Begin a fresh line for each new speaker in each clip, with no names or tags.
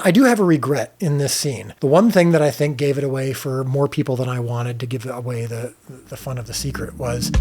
I do have a regret in this scene. The one thing that I think gave it away for more people than I wanted to give away the fun of the secret was...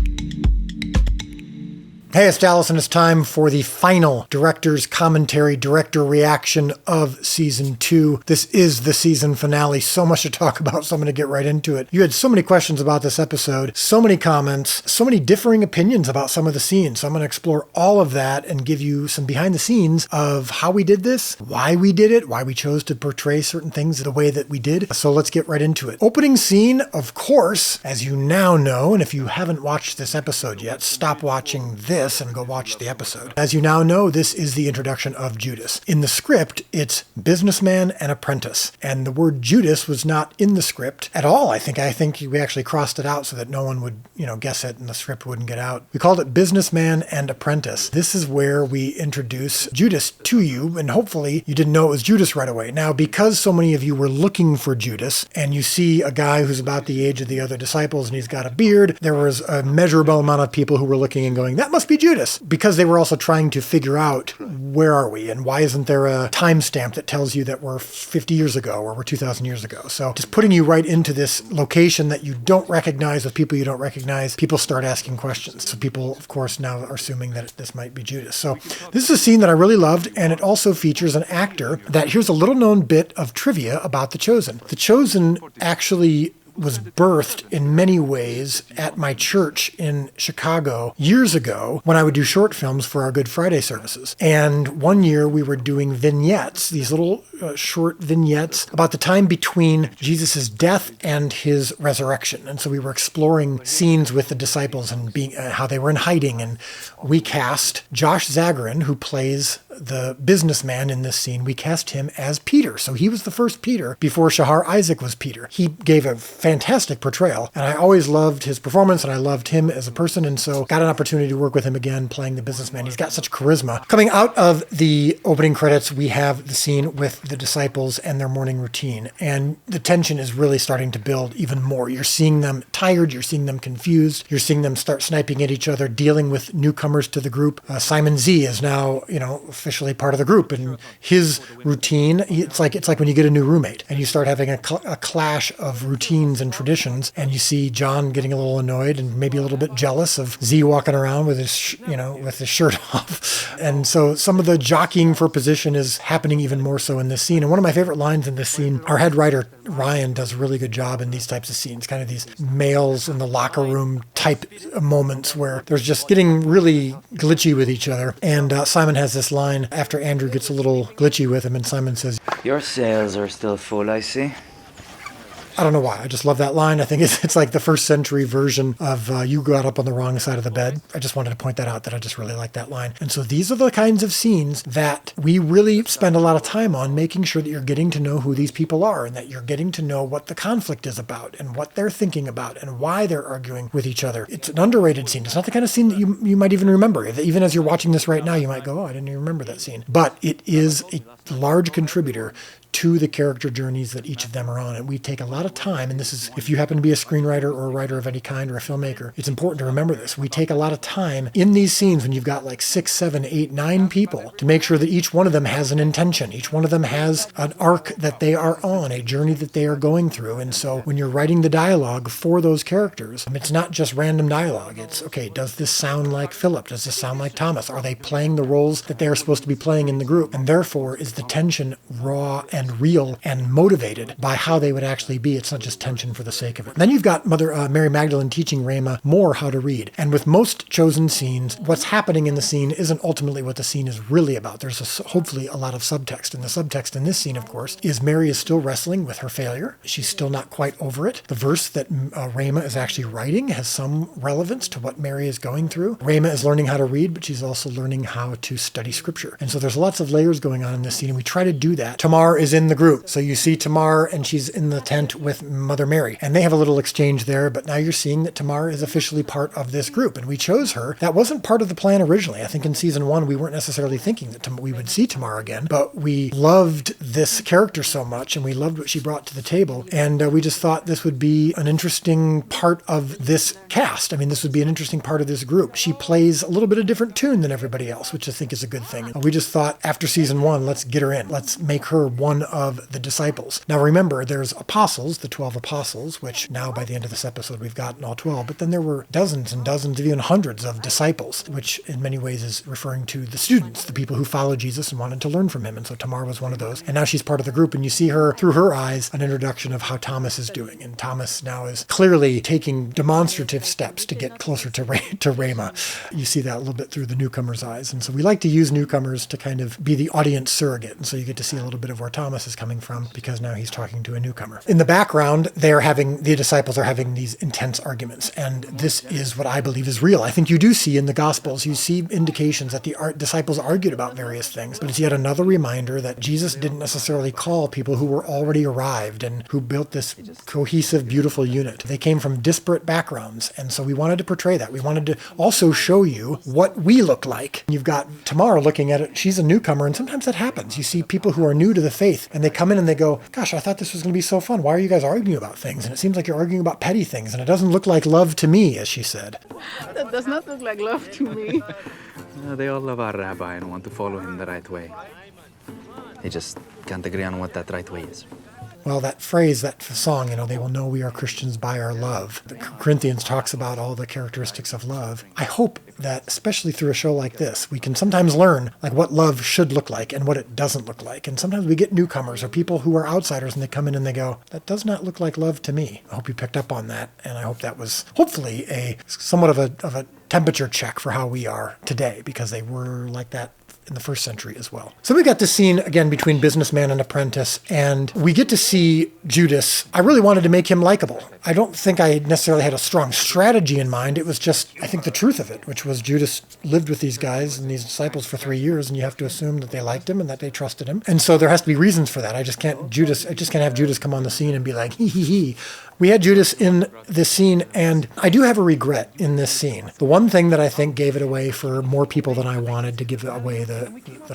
Hey, it's Dallas, and it's time for the final director's commentary, director reaction of Season 2. This is the season finale. So much to talk about, so I'm going to get right into it. You had so many questions about this episode, so many comments, so many differing opinions about some of the scenes. So I'm going to explore all of that and give you some behind the scenes of how we did this, why we did it, why we chose to portray certain things the way that we did. So let's get right into it. Opening scene, of course, as you now know, and if you haven't watched this episode yet, stop watching this and go watch the episode. As you now know, this is the introduction of Judas. In the script, it's businessman and apprentice. And the word Judas was not in the script at all. I think we actually crossed it out so that no one would, guess it and the script wouldn't get out. We called it businessman and apprentice. This is where we introduce Judas to you, and hopefully you didn't know it was Judas right away. Now, because so many of you were looking for Judas, and you see a guy who's about the age of the other disciples and he's got a beard, there was a measurable amount of people who were looking and going, that must be Judas. Because they were also trying to figure out where are we and why isn't there a timestamp that tells you that we're 50 years ago or we're 2,000 years ago. So just putting you right into this location that you don't recognize with people you don't recognize, people start asking questions. So people, of course, now are assuming that this might be Judas. So this is a scene that I really loved, and it also features an actor that, here's a little known bit of trivia about The Chosen. The Chosen actually was birthed in many ways at my church in Chicago years ago when I would do short films for our Good Friday services. And one year we were doing vignettes, these little short vignettes about the time between Jesus' death and his resurrection. And so we were exploring scenes with the disciples and how they were in hiding. And we cast Josh Zagrin, who plays the businessman in this scene, we cast him as Peter. So he was the first Peter before Shahar Isaac was Peter. He gave a fantastic portrayal, and I always loved his performance, and I loved him as a person, and so got an opportunity to work with him again playing the businessman. He's got such charisma. Coming out of the opening credits, we have the scene with the disciples and their morning routine, and the tension is really starting to build even more. You're seeing them tired, you're seeing them confused, you're seeing them start sniping at each other, dealing with newcomers to the group. Simon Z is now, officially part of the group, and his routine, it's like when you get a new roommate and you start having a clash of routines and traditions, and you see John getting a little annoyed and maybe a little bit jealous of Z walking around with his, with his shirt off. And so some of the jockeying for position is happening even more so in this scene. And one of my favorite lines in this scene, our head writer, Ryan, does a really good job in these types of scenes, kind of these males in the locker room type moments where there's just getting really glitchy with each other. And Simon has this line after Andrew gets a little glitchy with him, and Simon says,
"Your sails are still full, I see."
I don't know why. I just love that line. I think it's like the first century version of you got up on the wrong side of the bed. I just wanted to point that out, that I just really like that line. And so these are the kinds of scenes that we really spend a lot of time on, making sure that you're getting to know who these people are and that you're getting to know what the conflict is about and what they're thinking about and why they're arguing with each other. It's an underrated scene. It's not the kind of scene that you might even remember. Even as you're watching this right now, you might go, oh, I didn't even remember that scene. But it is a large contributor to the character journeys that each of them are on. And we take a lot of time, and this is, if you happen to be a screenwriter or a writer of any kind or a filmmaker, it's important to remember this. We take a lot of time in these scenes when you've got like 6, 7, 8, 9 people to make sure that each one of them has an intention. Each one of them has an arc that they are on, a journey that they are going through. And so when you're writing the dialogue for those characters, it's not just random dialogue. It's, okay, does this sound like Philip? Does this sound like Thomas? Are they playing the roles that they are supposed to be playing in the group? And therefore, is the tension raw and real and motivated by how they would actually be? It's not just tension for the sake of it. Then you've got Mary Magdalene teaching Rhema more how to read. And with most chosen scenes, what's happening in the scene isn't ultimately what the scene is really about. There's hopefully a lot of subtext. And the subtext in this scene, of course, is Mary is still wrestling with her failure. She's still not quite over it. The verse that Rhema is actually writing has some relevance to what Mary is going through. Rhema is learning how to read, but she's also learning how to study scripture. And so there's lots of layers going on in this scene, and we try to do that. Tamar is in the group. So you see Tamar, and she's in the tent with Mother Mary. And they have a little exchange there, but now you're seeing that Tamar is officially part of this group. And we chose her. That wasn't part of the plan originally. I think in season 1, we weren't necessarily thinking that we would see Tamar again, but we loved this character so much and we loved what she brought to the table. And we just thought this would be an interesting part of this cast. I mean, this would be an interesting part of this group. She plays a little bit of different tune than everybody else, which I think is a good thing. We just thought after season 1, let's get her in. Let's make her one of the disciples. Now remember, there's apostles, the 12 apostles, which now by the end of this episode we've gotten all 12, but then there were dozens and dozens, even hundreds of disciples, which in many ways is referring to the students, the people who followed Jesus and wanted to learn from him. And so Tamar was one of those. And now she's part of the group, and you see her, through her eyes, an introduction of how Thomas is doing. And Thomas now is clearly taking demonstrative steps to get closer to Rhema. You see that a little bit through the newcomer's eyes. And so we like to use newcomers to kind of be the audience surrogate. And so you get to see a little bit of where Thomas is coming from because now he's talking to a newcomer. In the background, the disciples are having these intense arguments. And this is what I believe is real. I think you do see in the Gospels, you see indications that the disciples argued about various things. But it's yet another reminder that Jesus didn't necessarily call people who were already arrived and who built this cohesive, beautiful unit. They came from disparate backgrounds. And so we wanted to portray that. We wanted to also show you what we look like. You've got Tamar looking at it. She's a newcomer, and sometimes that happens. You see people who are new to the faith, and they come in and they go, gosh, I thought this was going to be so fun. Why are you guys arguing about things? And it seems like you're arguing about petty things, and it doesn't look like love to me, as she said.
That does not look like love to me.
They all love our rabbi and want to follow him the right way. They just can't agree on what that right way is.
Well, that phrase, that song, they will know we are Christians by our love. The Corinthians talks about all the characteristics of love. I hope that, especially through a show like this, we can sometimes learn like what love should look like and what it doesn't look like. And sometimes we get newcomers or people who are outsiders and they come in and they go, that does not look like love to me. I hope you picked up on that. And I hope that was hopefully a somewhat of a temperature check for how we are today, because they were like that in the first century as well. So we got this scene again between businessman and apprentice, and we get to see Judas. I really wanted to make him likable. I don't think I necessarily had a strong strategy in mind. It was just, I think, the truth of it, which was Judas lived with these guys and these disciples for 3 years, and you have to assume that they liked him and that they trusted him. And so there has to be reasons for that. I just can't have Judas come on the scene and be like, hee hee hee. We had Judas in this scene, and I do have a regret in this scene. The one thing that I think gave it away for more people than I wanted to give away the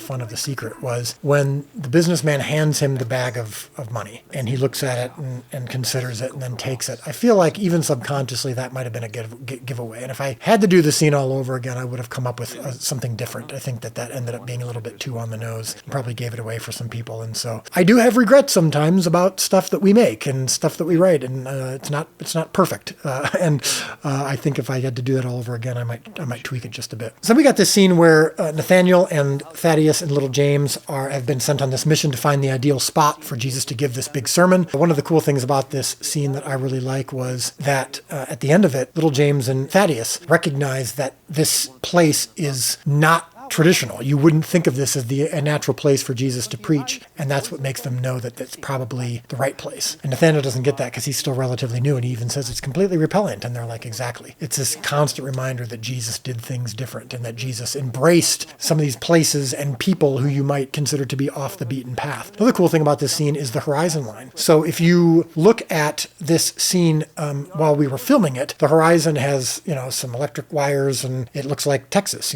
fun of the secret was when the businessman hands him the bag of money, and he looks at it and considers it and then takes it. I feel like even subconsciously that might have been a giveaway. And if I had to do the scene all over again, I would have come up with something different. I think that ended up being a little bit too on the nose. Probably gave it away for some people. And so I do have regrets sometimes about stuff that we make and stuff that we write, and it's not perfect. I think if I had to do that all over again, I might tweak it just a bit. So we got this scene where Nathaniel and Thaddeus and little James have been sent on this mission to find the ideal spot for Jesus to give this big sermon. One of the cool things about this scene that I really like was that at the end of it, little James and Thaddeus recognize that this place is not traditional. You wouldn't think of this as a natural place for Jesus to preach, and that's what makes them know that that's probably the right place. And Nathaniel doesn't get that because he's still relatively new, and he even says it's completely repellent, and they're like, exactly. It's this constant reminder that Jesus did things different, and that Jesus embraced some of these places and people who you might consider to be off the beaten path. Another cool thing about this scene is the horizon line. So if you look at this scene while we were filming it, the horizon has, some electric wires, and it looks like Texas,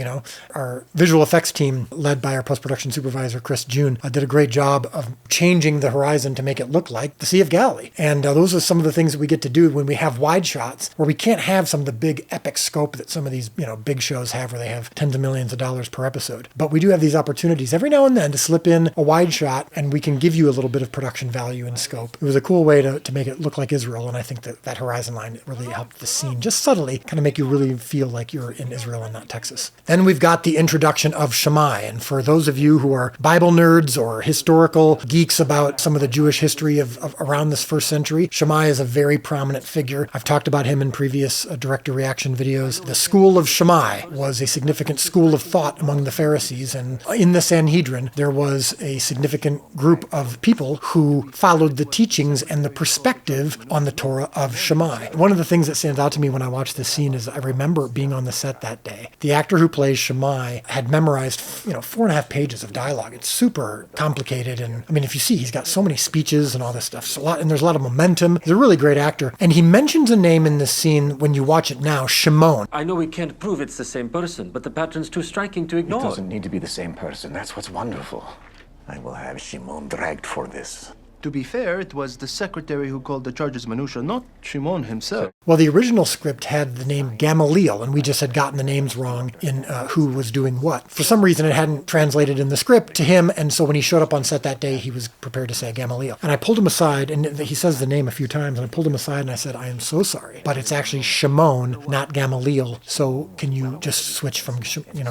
Our visual effects team, led by our post-production supervisor, Chris June, did a great job of changing the horizon to make it look like the Sea of Galilee. And those are some of the things that we get to do when we have wide shots, where we can't have some of the big epic scope that some of these, big shows have, where they have tens of millions of dollars per episode. But we do have these opportunities every now and then to slip in a wide shot, and we can give you a little bit of production value and scope. It was a cool way to make it look like Israel, and I think that horizon line really helped the scene just subtly kind of make you really feel like you're in Israel and not Texas. Then we've got the introduction of Shamai. And for those of you who are Bible nerds or historical geeks about some of the Jewish history of around this first century, Shamai is a very prominent figure. I've talked about him in previous director reaction videos. The school of Shamai was a significant school of thought among the Pharisees, and in the Sanhedrin, there was a significant group of people who followed the teachings and the perspective on the Torah of Shamai. One of the things that stands out to me when I watch this scene is I remember being on the set that day. The actor who plays Shamai had memorized, 4.5 pages of dialogue. It's super complicated. And I mean, if you see, he's got so many speeches and all this stuff. And there's a lot of momentum. He's a really great actor. And he mentions a name in this scene when you watch it now, Shimon.
I know we can't prove it's the same person, but the pattern's too striking to ignore.
It doesn't need to be the same person. That's what's wonderful. I will have Shimon dragged for this.
To be fair, it was the secretary who called the charges minutia, not Shimon himself.
Well, the original script had the name Gamaliel, and we just had gotten the names wrong in who was doing what. For some reason, it hadn't translated in the script to him, and so when he showed up on set that day, he was prepared to say Gamaliel. And I pulled him aside, and he says the name a few times, and I pulled him aside and I said, I am so sorry, but it's actually Shimon, not Gamaliel, so can you just switch from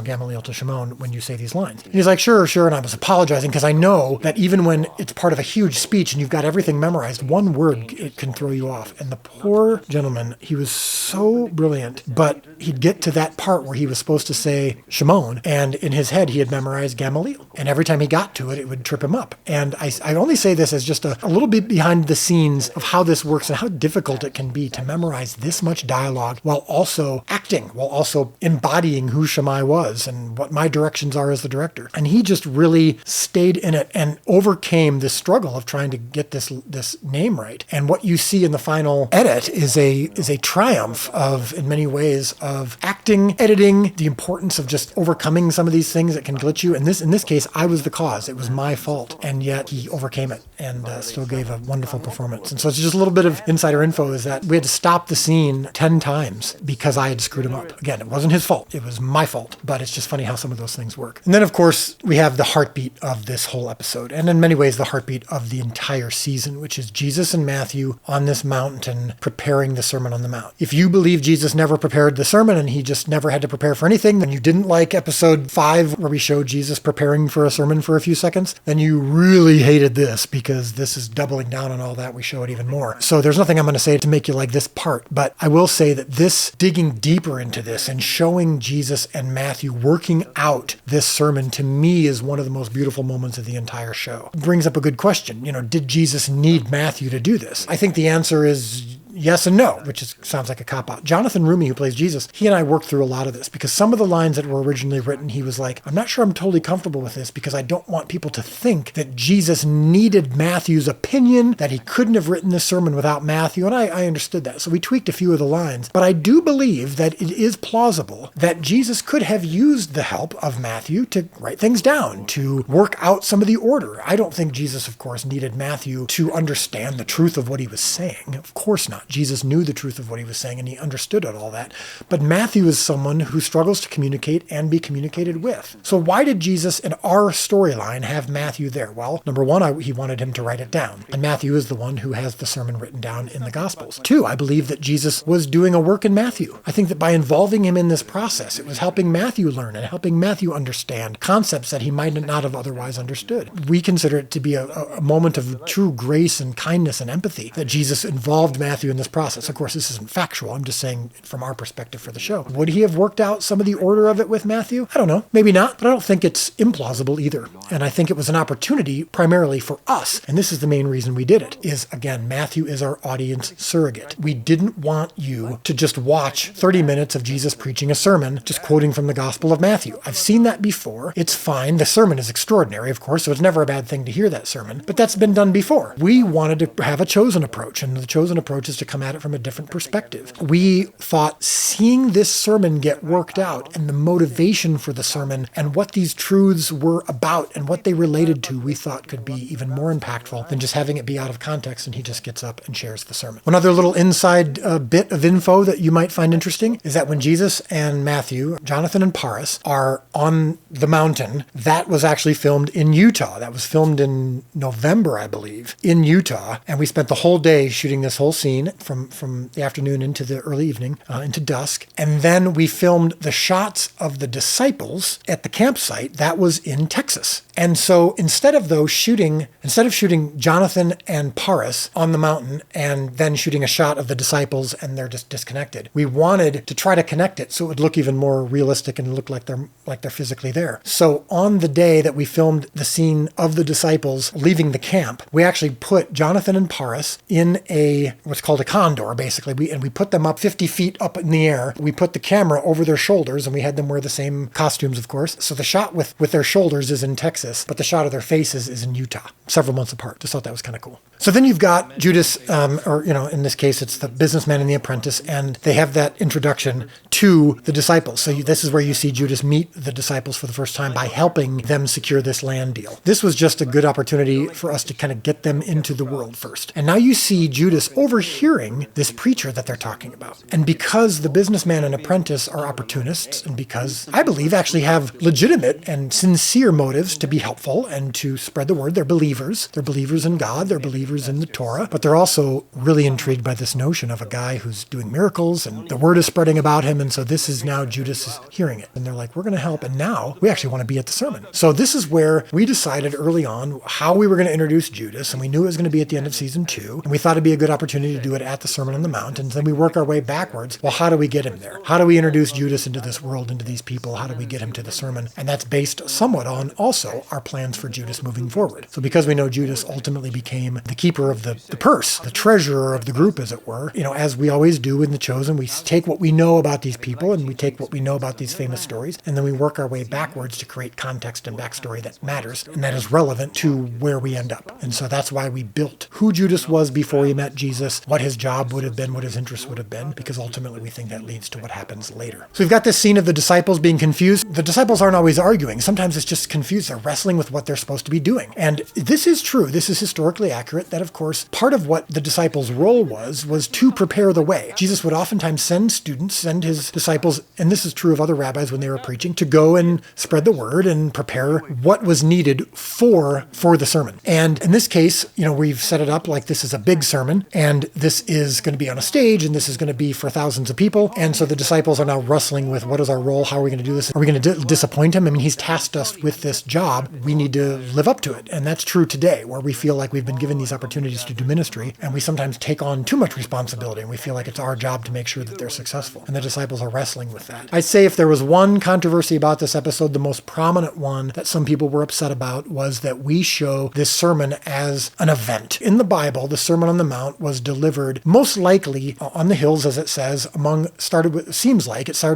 Gamaliel to Shimon when you say these lines? And he's like, sure, and I was apologizing, because I know that even when it's part of a huge speech and you've got everything memorized, one word, it can throw you off. And the poor gentleman, he was so brilliant, but he'd get to that part where he was supposed to say Shimon, and in his head he had memorized Gamaliel. And every time he got to it, it would trip him up. And I only say this as just a little bit behind the scenes of how this works and how difficult it can be to memorize this much dialogue while also acting, while also embodying who Shamai was and what my directions are as the director. And he just really stayed in it and overcame this struggle of trying to get this name right. And what you see in the final edit is a triumph of, in many ways, of acting, editing, the importance of just overcoming some of these things that can glitch you. And in this case, I was the cause. It was my fault. And yet he overcame it and still gave a wonderful performance. And so it's just a little bit of insider info is that we had to stop the scene 10 times because I had screwed him up. Again, it wasn't his fault. It was my fault. But it's just funny how some of those things work. And then, of course, we have the heartbeat of this whole episode. And in many ways, the heartbeat of the entire season, which is Jesus and Matthew on this mountain preparing the Sermon on the Mount. If you believe Jesus never prepared the sermon and he just never had to prepare for anything, then you didn't like episode 5 where we showed Jesus preparing for a sermon for a few seconds, then you really hated this because this is doubling down on all that. We show it even more. So there's nothing I'm going to say to make you like this part, but I will say that this digging deeper into this and showing Jesus and Matthew working out this sermon to me is one of the most beautiful moments of the entire show. It brings up a good question. Did Jesus need Matthew to do this? I think the answer is yes and no, which sounds like a cop-out. Jonathan Rumi, who plays Jesus, he and I worked through a lot of this because some of the lines that were originally written, he was like, I'm not sure I'm totally comfortable with this because I don't want people to think that Jesus needed Matthew's opinion, that he couldn't have written this sermon without Matthew, and I understood that. So we tweaked a few of the lines, but I do believe that it is plausible that Jesus could have used the help of Matthew to write things down, to work out some of the order. I don't think Jesus, of course, needed Matthew to understand the truth of what he was saying. Of course not. Jesus knew the truth of what he was saying and he understood all that. But Matthew is someone who struggles to communicate and be communicated with. So why did Jesus in our storyline have Matthew there? Well, number one, he wanted him to write it down. And Matthew is the one who has the sermon written down in the Gospels. 2, I believe that Jesus was doing a work in Matthew. I think that by involving him in this process, it was helping Matthew learn and helping Matthew understand concepts that he might not have otherwise understood. We consider it to be a moment of true grace and kindness and empathy that Jesus involved Matthew in this process. Of course, this isn't factual. I'm just saying from our perspective for the show. Would he have worked out some of the order of it with Matthew? I don't know. Maybe not, but I don't think it's implausible either. And I think it was an opportunity primarily for us. And this is the main reason we did it, is again, Matthew is our audience surrogate. We didn't want you to just watch 30 minutes of Jesus preaching a sermon, just quoting from the Gospel of Matthew. I've seen that before. It's fine. The sermon is extraordinary, of course, so it's never a bad thing to hear that sermon, but that's been done before. We wanted to have a chosen approach, and the chosen approach is to come at it from a different perspective. We thought seeing this sermon get worked out and the motivation for the sermon and what these truths were about and what they related to, we thought could be even more impactful than just having it be out of context and he just gets up and shares the sermon. One other little inside bit of info that you might find interesting is that when Jesus and Matthew, Jonathan and Paris, are on the mountain, that was actually filmed in Utah. That was filmed in November, I believe, in Utah. And we spent the whole day shooting this whole scene from the afternoon into the early evening, into dusk. And then we filmed the shots of the disciples at the campsite. That was in Texas. And so instead of shooting Jonathan and Paris on the mountain and then shooting a shot of the disciples and they're just disconnected, we wanted to try to connect it so it would look even more realistic and look like they're physically there. So on the day that we filmed the scene of the disciples leaving the camp, we actually put Jonathan and Paris in what's called called a condor, basically. We put them up 50 feet up in the air. We put the camera over their shoulders, and we had them wear the same costumes, of course. So the shot with their shoulders is in Texas, but the shot of their faces is in Utah, several months apart. Just thought that was kind of cool. So then you've got Judas, in this case, it's the businessman and the apprentice, and they have that introduction to the disciples. So this is where you see Judas meet the disciples for the first time by helping them secure this land deal. This was just a good opportunity for us to kind of get them into the world first. And now you see Judas overhearing this preacher that they're talking about. And because the businessman and apprentice are opportunists, and because I believe actually have legitimate and sincere motives to be helpful and to spread the word, they're believers. They're believers in God. They're believers in the Torah. But they're also really intrigued by this notion of a guy who's doing miracles, and the word is spreading about him. And so this is now Judas is hearing it. And they're like, we're going to help. And now we actually want to be at the sermon. So this is where we decided early on how we were going to introduce Judas. And we knew it was going to be at the end of season 2. And we thought it'd be a good opportunity to do it at the Sermon on the Mount. And then we work our way backwards. Well, how do we get him there? How do we introduce Judas into this world, into these people? How do we get him to the sermon? And that's based somewhat on also our plans for Judas moving forward. So because we know Judas ultimately became the keeper of the purse, the treasurer of the group, as it were, as we always do in The Chosen, we take what we know about these people and we take what we know about these famous stories, and then we work our way backwards to create context and backstory that matters and that is relevant to where we end up. And so that's why we built who Judas was before he met Jesus, what his job would have been, what his interests would have been, because ultimately we think that leads to what happens later. So we've got this scene of the disciples being confused. The disciples aren't always arguing. Sometimes it's just confused. They're wrestling with what they're supposed to be doing. And this is true. This is historically accurate, that of course part of what the disciples' role was to prepare the way. Jesus would oftentimes send his disciples, and this is true of other rabbis when they were preaching, to go and spread the word and prepare what was needed for the sermon. And in this case, we've set it up like this is a big sermon, and this is going to be on a stage, and this is going to be for thousands of people. And so the disciples are now wrestling with what is our role? How are we going to do this? Are we going to disappoint him? I mean, he's tasked us with this job. We need to live up to it. And that's true today, where we feel like we've been given these opportunities to do ministry, and we sometimes take on too much responsibility, and we feel like it's our job to make sure that they're successful. And the disciples are wrestling with that. I'd say if there was one controversy about this episode, the most prominent one that some people were upset about was that we show this sermon as an event. In the Bible, the Sermon on the Mount was delivered most likely on the hills, as it says, it started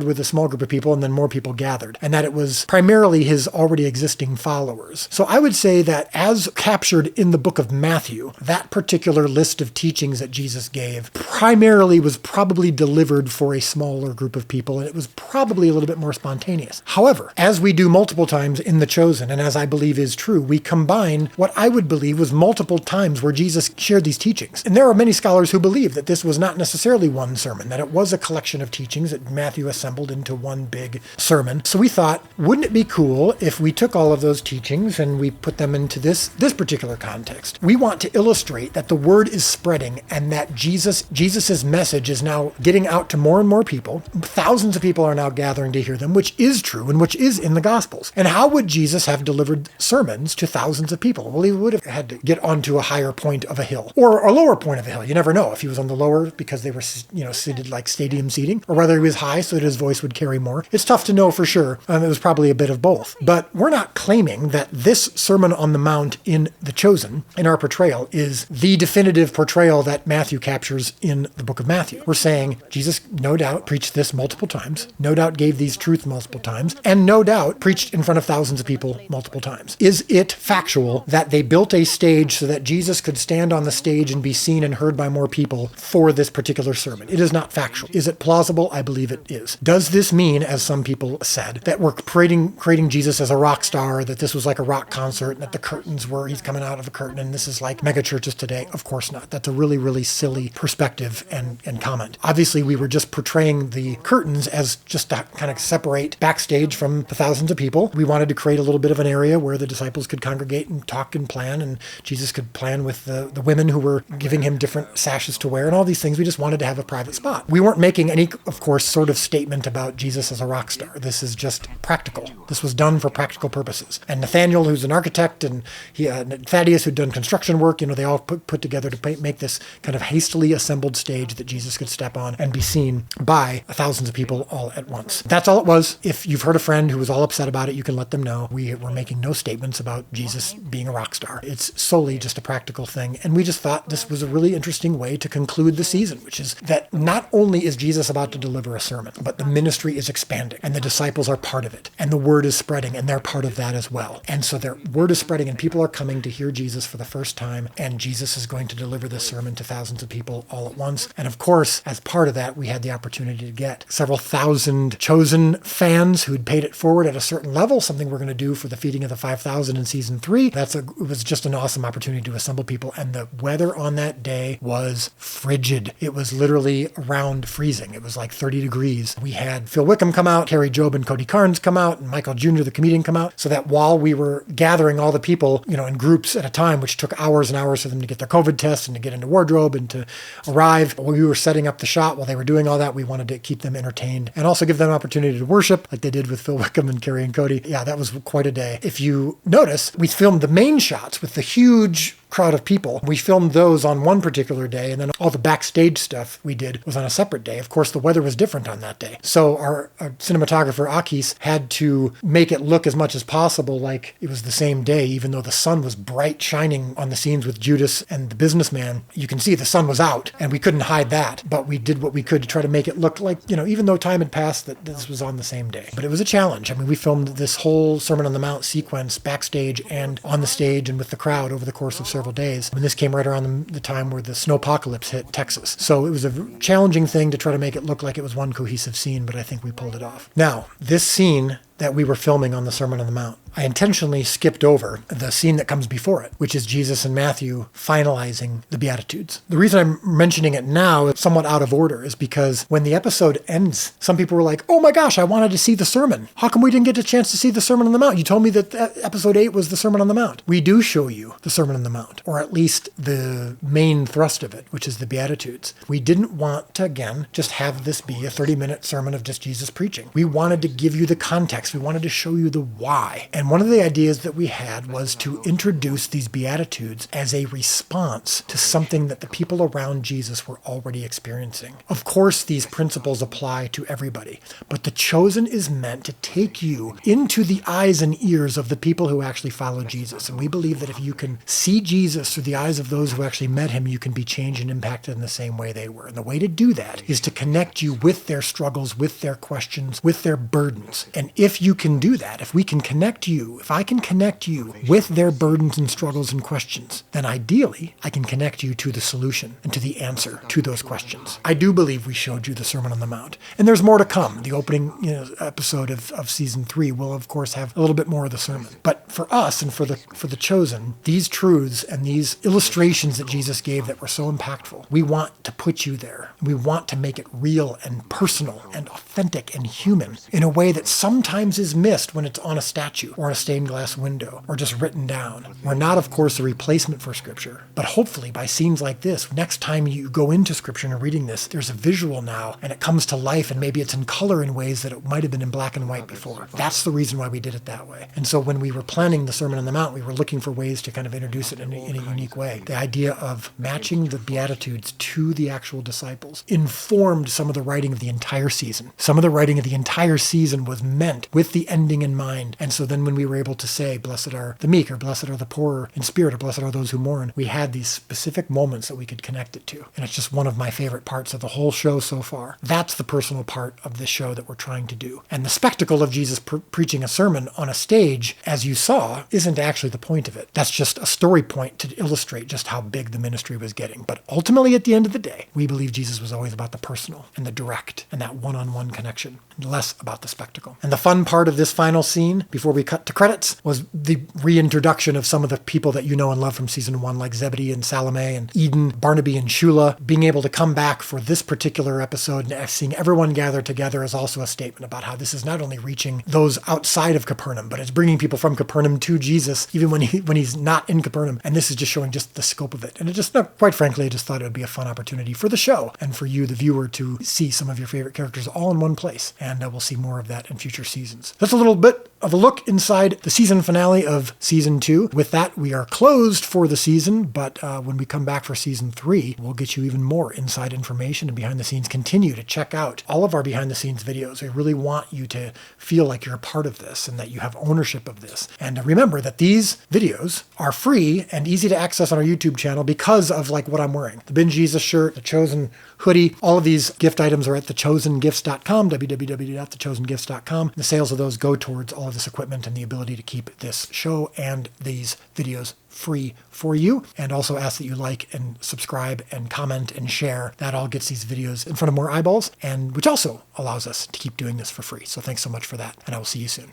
with a small group of people and then more people gathered, and that it was primarily his already existing followers. So I would say that as captured in the book of Matthew, that particular list of teachings that Jesus gave primarily was probably delivered for a smaller group of people, and it was probably a little bit more spontaneous. However, as we do multiple times in The Chosen, and as I believe is true, we combine what I would believe was multiple times where Jesus shared these teachings. And there are many scholars who believe that this was not necessarily one sermon, that it was a collection of teachings that Matthew assembled into one big sermon. So we thought, wouldn't it be cool if we took all of those teachings and we put them into this particular context? We want to illustrate that the word is spreading and that Jesus's message is now getting out to more and more people. Thousands of people are now gathering to hear them, which is true and which is in the Gospels. And how would Jesus have delivered sermons to thousands of people? Well, he would have had to get onto a higher point of a hill or a lower point of a hill. You never know if he was on the lower because they were, seated like stadium seating, or whether he was high so that his voice would carry more. It's tough to know for sure. It was probably a bit of both. But we're not claiming that this Sermon on the Mount in The Chosen, in our portrayal, is the definitive portrayal that Matthew captures in the book of Matthew. We're saying Jesus no doubt preached this multiple times, no doubt gave these truths multiple times, and no doubt preached in front of thousands of people multiple times. Is it factual that they built a stage so that Jesus could stand on the stage and be seen and heard by more people for this particular sermon? It is not factual. Is it plausible? I believe it is. Does this mean, as some people said, that we're creating Jesus as a rock star, that this was like a rock concert, and that the curtains were, he's coming out of a curtain, and this is like mega churches today? Of course not. That's a really, really silly perspective and comment. Obviously, we were just portraying the curtains as just to kind of separate backstage from the thousands of people. We wanted to create a little bit of an area where the disciples could congregate and talk and plan, and Jesus could plan with the women who were giving him different sashes to wear and all these things. We just wanted to have a private spot. We weren't making any, of course, sort of statement about Jesus as a rock star. This is just practical. This was done for practical purposes. And Nathaniel, who's an architect, and Thaddeus, who'd done construction work, they all put together to make this kind of hastily assembled stage that Jesus could step on and be seen by thousands of people all at once. That's all it was. If you've heard a friend who was all upset about it, you can let them know. We were making no statements about Jesus being a rock star. It's solely just a practical thing thing. And we just thought this was a really interesting way to conclude the season, which is that not only is Jesus about to deliver a sermon, but the ministry is expanding and the disciples are part of it. And the word is spreading and they're part of that as well. And so their word is spreading and people are coming to hear Jesus for the first time. And Jesus is going to deliver this sermon to thousands of people all at once. And of course, as part of that, we had the opportunity to get several thousand chosen fans who'd paid it forward at a certain level, something we're going to do for the feeding of the 5,000 in season 3. It was just an awesome opportunity to assemble people. And the weather on that day was frigid. It was literally around freezing. It was like 30 degrees. We had Phil Wickham come out, Carrie Job and Cody Carnes come out, and Michael Jr., the comedian, come out, so that while we were gathering all the people, in groups at a time, which took hours and hours for them to get their COVID tests and to get into wardrobe and to arrive, while we were setting up the shot, while they were doing all that, we wanted to keep them entertained and also give them an opportunity to worship like they did with Phil Wickham and Carrie and Cody. Yeah, that was quite a day. If you notice, we filmed the main shots with the huge crowd of people. We filmed those on one particular day, and then all the backstage stuff we did was on a separate day. Of course, the weather was different on that day. So our cinematographer, Akis, had to make it look as much as possible like it was the same day, even though the sun was bright shining on the scenes with Judas and the businessman. You can see the sun was out, and we couldn't hide that. But we did what we could to try to make it look like, even though time had passed, that this was on the same day. But it was a challenge. I mean, we filmed this whole Sermon on the Mount sequence backstage and on the stage and with the crowd over the course of several days. And this came right around the time where the snowpocalypse hit Texas. So it was a challenging thing to try to make it look like it was one cohesive scene, but I think we pulled it off. Now, this scene that we were filming on the Sermon on the Mount, I intentionally skipped over the scene that comes before it, which is Jesus and Matthew finalizing the Beatitudes. The reason I'm mentioning it now, it's somewhat out of order, is because when the episode ends, some people were like, oh my gosh, I wanted to see the sermon. How come we didn't get a chance to see the Sermon on the Mount? You told me that episode 8 was the Sermon on the Mount. We do show you the Sermon on the Mount, or at least the main thrust of it, which is the Beatitudes. We didn't want to, again, just have this be a 30-minute sermon of just Jesus preaching. We wanted to give you the context. We wanted to show you the why. And one of the ideas that we had was to introduce these Beatitudes as a response to something that the people around Jesus were already experiencing. Of course, these principles apply to everybody, but the chosen is meant to take you into the eyes and ears of the people who actually follow Jesus. And we believe that if you can see Jesus through the eyes of those who actually met him, you can be changed and impacted in the same way they were. And the way to do that is to connect you with their struggles, with their questions, with their burdens. And if you can do that, if we can connect you, if I can connect you with their burdens and struggles and questions, then ideally I can connect you to the solution and to the answer to those questions. I do believe we showed you the Sermon on the Mount, and there's more to come. The opening episode of season 3 will of course have a little bit more of the sermon. But for us and for the chosen, these truths and these illustrations that Jesus gave that were so impactful, we want to put you there. We want to make it real and personal and authentic and human in a way that sometimes is missed when it's on a statue or a stained glass window or just written down. We're not, of course, a replacement for Scripture, but hopefully by scenes like this, next time you go into Scripture and are reading this, there's a visual now and it comes to life, and maybe it's in color in ways that it might have been in black and white before. That's the reason why we did it that way. And so when we were planning the Sermon on the Mount, we were looking for ways to kind of introduce it in a unique way. The idea of matching the Beatitudes to the actual disciples informed some of the writing of the entire season. Some of the writing of the entire season was meant with the ending in mind. And so then when we were able to say, blessed are the meek, or blessed are the poor in spirit, or blessed are those who mourn, we had these specific moments that we could connect it to. And it's just one of my favorite parts of the whole show so far. That's the personal part of this show that we're trying to do. And the spectacle of Jesus preaching a sermon on a stage, as you saw, isn't actually the point of it. That's just a story point to illustrate just how big the ministry was getting. But ultimately, at the end of the day, we believe Jesus was always about the personal and the direct and that one-on-one connection, less about the spectacle. And the fun part of this final scene, before we cut to credits, was the reintroduction of some of the people that you know and love from season 1, like Zebedee and Salome and Eden, Barnaby and Shula. Being able to come back for this particular episode and seeing everyone gather together is also a statement about how this is not only reaching those outside of Capernaum, but it's bringing people from Capernaum to Jesus, even when he's not in Capernaum. And this is just showing just the scope of it. And it just, quite frankly, I just thought it would be a fun opportunity for the show and for you, the viewer, to see some of your favorite characters all in one place. And we'll see more of that in future seasons. seasons. That's a little bit of a look inside the season finale of season 2. With that, we are closed for the season, but when we come back for season 3, we'll get you even more inside information and behind the scenes. Continue to check out all of our behind the scenes videos. We really want you to feel like you're a part of this and that you have ownership of this. And remember that these videos are free and easy to access on our YouTube channel because of like what I'm wearing. The Binge Jesus shirt, the Chosen hoodie, all of these gift items are at thechosengifts.com, www.thechosengifts.com. The sales of those go towards all of this equipment and the ability to keep this show and these videos free for you. And also ask that you like and subscribe and comment and share. That all gets these videos in front of more eyeballs, and which also allows us to keep doing this for free. So thanks so much for that, and I will see you soon.